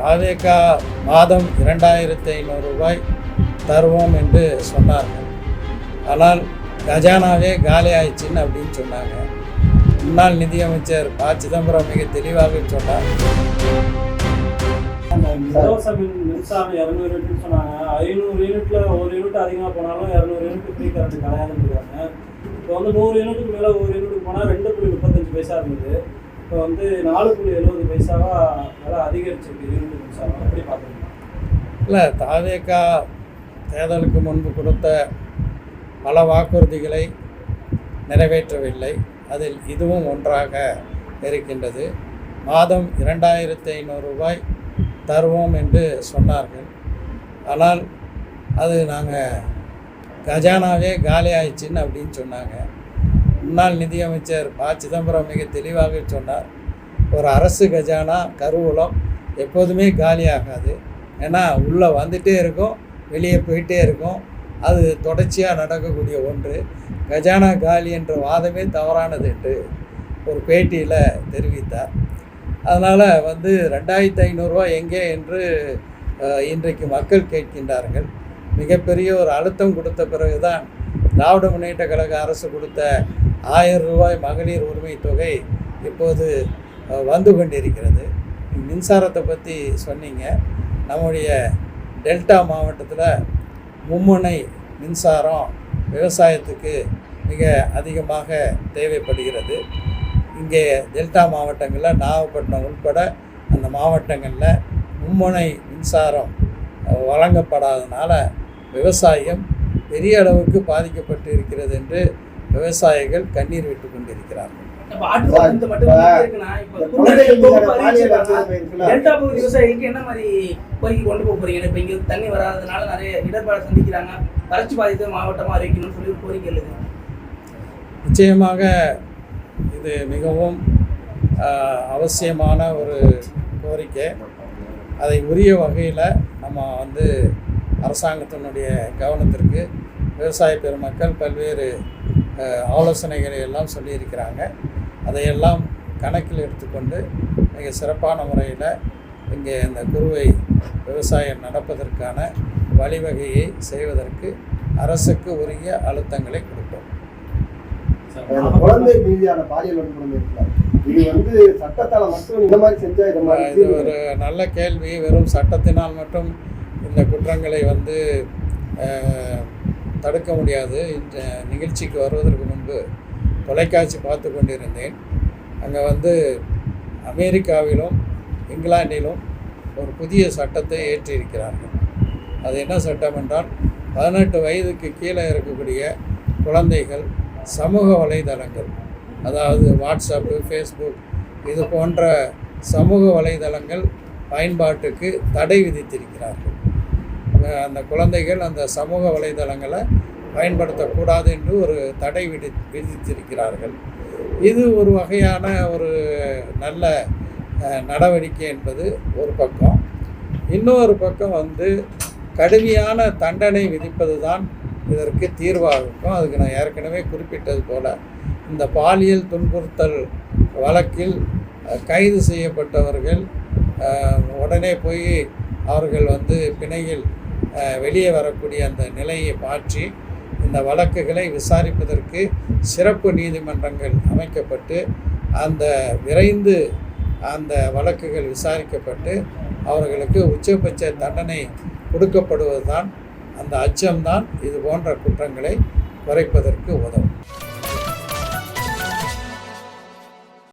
தாவேகா மாதம் 2500 ரூபாய் தருவோம் என்று சொன்னார்கள். ஆனால் கஜானாவே காலி ஆயிடுச்சுன்னு அப்படின்னு சொன்னாங்க. முன்னாள் நிதியமைச்சர் ப. சிதம்பரம் மிக தெளிவாக சொன்னார். இலவச மின்சாரம் 200 யூனிட்னு சொன்னாங்க. 500 யூனிட்ல ஒரு யூனிட் அதிகமாக போனாலும் 200 யூனிட் ஃப்ரீ கரண்ட் கிடையாதுன்னு இருக்காங்க. இப்போ வந்து 100 யூனிட்டுக்கு மேலே ஒரு யூனிட்டுக்கு போனால் 2.35 பைசா இருந்தது. இப்போ வந்து 4.70 பைசாவாக விலை அதிகரிச்சிருக்கு யூனிட் மின்சாரம். எப்படி பார்க்குறீங்க? இல்லை, தாவேகா தேர்தலுக்கு முன்பு கொடுத்த பல வாக்குறுதிகளை நிறைவேற்றவில்லை. அதில் இதுவும் ஒன்றாக இருக்கின்றது. மாதம் 2500 ரூபாய் தருவோம் என்று சொன்னார்கள். ஆனால் அது நாங்கள் கஜானாவே காலி ஆயிடுச்சின்னு அப்படின்னு சொன்னாங்க. முன்னாள் நிதியமைச்சர் ப. சிதம்பரம் மிக தெளிவாக சொன்னார், ஒரு அரசு கஜானா கருவூலம் எப்போதுமே காலியாகாது. ஏன்னா உள்ளே வந்துகிட்டே இருக்கும், வெளியே போயிட்டே இருக்கும். அது தொடர்ச்சியாக நடக்கக்கூடிய ஒன்று. கஜானா காலி என்ற வாதமே தவறானது என்று ஒரு பேட்டியில் தெரிவித்தார். அதனால் 2500 ரூபா எங்கே என்று இன்றைக்கு மக்கள் கேட்கின்றார்கள். மிகப்பெரிய ஒரு அழுத்தம் கொடுத்த பிறகு தான் திராவிட முன்னேற்ற கழக அரசு கொடுத்த 1000 ரூபாய் மகளிர் உரிமை தொகை இப்போது வந்து கொண்டிருக்கிறது. மின்சாரத்தை பற்றி சொன்னீங்க. நம்முடைய டெல்டா மாவட்டத்தில் மும்முனை மின்சாரம் விவசாயத்துக்கு மிக அதிகமாக தேவைப்படுகிறது. இங்கே டெல்டா மாவட்டங்களில் நாகப்பட்டினம் உட்பட அந்த மாவட்டங்களில் மும்முனை மின்சாரம் வழங்கப்படாதனால விவசாயம் பெரிய அளவுக்கு பாதிக்கப்பட்டு இருக்கிறது என்று விவசாயிகள் கண்ணீர் விட்டு கொண்டிருக்கிறார்கள். விவசாயிகளுக்கு என்ன மாதிரி கோரிக்கை கொண்டு போக போறீங்க? இப்போ இங்கே தண்ணி வராதனால நிறைய இடர்பாடு சந்திக்கிறாங்க. வறட்சி பாதித்த மாவட்டமாக அறிவிக்கணும்னு சொல்லி ஒரு கோரிக்கை எழுது. நிச்சயமாக இது மிகவும் அவசியமான ஒரு கோரிக்கை. அதை உரிய வகையில் நம்ம அரசாங்கத்தினுடைய கவனத்திற்கு விவசாய பெருமக்கள் பல்வேறு ஆலோசனைகளை எல்லாம் சொல்லியிருக்கிறாங்க. அதையெல்லாம் கணக்கில் எடுத்துக்கொண்டு மிக சிறப்பான முறையில் இங்கே இந்த குறுவை விவசாயம் நடப்பதற்கான வழிவகையை செய்வதற்கு அரசுக்கு உரிய அழுத்தங்களை கொடுப்போம். குழந்தை மீதியான பாலியல் வன்கொடுமை இது சட்டத்தால் மட்டும் இந்த மாதிரி செஞ்சா இது ஒரு நல்ல கேள்வி. வெறும் சட்டத்தினால் மட்டும் இந்த குற்றங்களை தடுக்க முடியாது. இந்த நிகழ்ச்சிக்கு வருவதற்கு முன்பு தொலைக்காட்சி பார்த்து கொண்டிருந்தேன். அங்கே அமெரிக்காவிலும் இங்கிலாந்திலும் ஒரு புதிய சட்டத்தை ஏற்றியிருக்கிறார்கள். அது என்ன சட்டம் என்றால், 18 வயதுக்கு கீழே இருக்கக்கூடிய குழந்தைகள் சமூக வலைதளங்கள், அதாவது வாட்ஸ்அப்பு, ஃபேஸ்புக் இது போன்ற சமூக வலைதளங்கள் பயன்பாட்டுக்கு தடை விதித்திருக்கிறார்கள். அந்த குழந்தைகள் அந்த சமூக வலைதளங்களை பயன்படுத்தக்கூடாது என்று ஒரு தடை விதித்திருக்கிறார்கள். இது ஒரு வகையான ஒரு நல்ல நடவடிக்கை என்பது ஒரு பக்கம். இன்னொரு பக்கம் கடுமையான தண்டனை விதிப்பது தான் இதற்கு தீர்வாக இருக்கும். அதுக்கு நான் ஏற்கனவே குறிப்பிட்டது போல் இந்த பாலியல் துன்புறுத்தல் வழக்கில் கைது செய்யப்பட்டவர்கள் உடனே போய் அவர்கள் பிணையில் வெளியே வரக்கூடிய அந்த நிலையை மாற்றி இந்த வழக்குகளை விசாரிப்பதற்கு சிறப்பு நீதிமன்றங்கள் அமைக்கப்பட்டு விரைந்து அந்த வழக்குகள் விசாரிக்கப்பட்டு அவர்களுக்கு உச்சபட்ச தண்டனை கொடுக்கப்படுவது தான், அந்த அச்சம்தான் இது போன்ற குற்றங்களை குறைப்பதற்கு உதவும்.